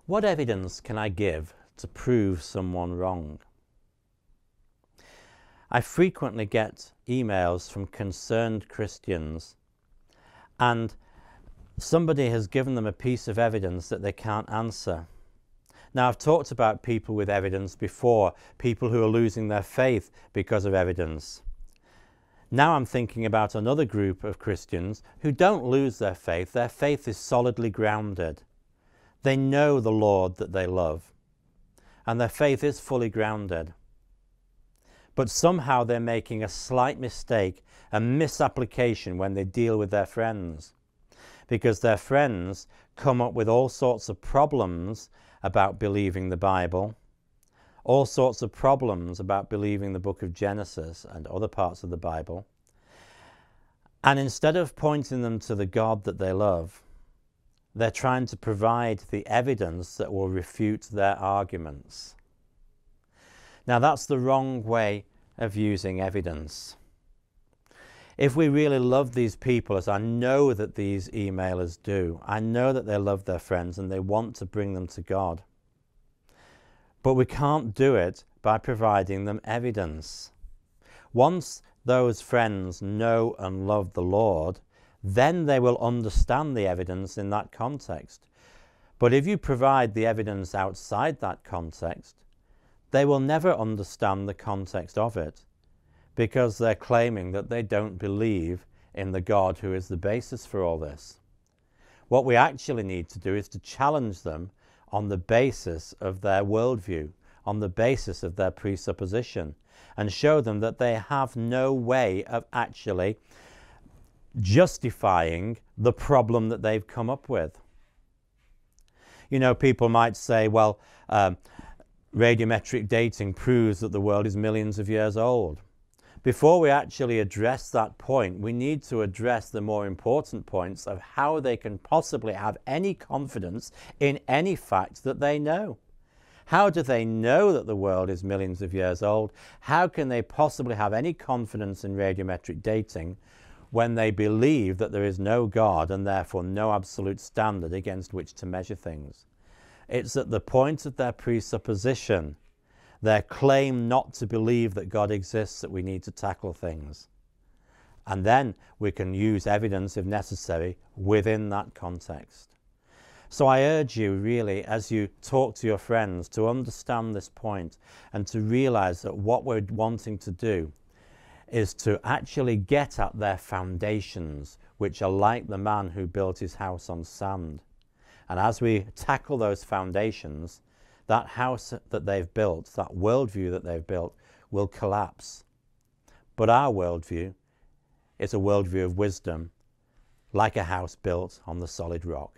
What evidence can I give to prove someone wrong? I frequently get emails from concerned Christians, and somebody has given them a piece of evidence that they can't answer. Now, I've talked about people with evidence before, people who are losing their faith because of evidence. Now I'm thinking about another group of Christians who don't lose their faith. Their faith is solidly grounded. They know the Lord that they love, and their faith is fully grounded. But somehow they're making a slight mistake, a misapplication when they deal with their friends, because their friends come up with all sorts of problems about believing the Bible, all sorts of problems about believing the book of Genesis and other parts of the Bible. And instead of pointing them to the God that they love, they're trying to provide the evidence that will refute their arguments. Now, that's the wrong way of using evidence. If we really love these people, as I know that these emailers do, I know that they love their friends and they want to bring them to God. But we can't do it by providing them evidence. Once those friends know and love the Lord, then they will understand the evidence in that context. But if you provide the evidence outside that context, they will never understand the context of it, because they're claiming that they don't believe in the God who is the basis for all this. What we actually need to do is to challenge them on the basis of their worldview, on the basis of their presupposition, and show them that they have no way of actually justifying the problem that they've come up with. You know, people might say, well, radiometric dating proves that the world is millions of years old. Before we actually address that point, we need to address the more important points of how they can possibly have any confidence in any fact that they know. How do they know that the world is millions of years old? How can they possibly have any confidence in radiometric dating when they believe that there is no God and therefore no absolute standard against which to measure things? It's at the point of their presupposition, their claim not to believe that God exists, that we need to tackle things. And then we can use evidence, if necessary, within that context. So I urge you, really, as you talk to your friends, to understand this point and to realize that what we're wanting to do is to actually get at their foundations, which are like the man who built his house on sand. And as we tackle those foundations, that house that they've built, that worldview that they've built, will collapse. But our worldview is a worldview of wisdom, like a house built on the solid rock.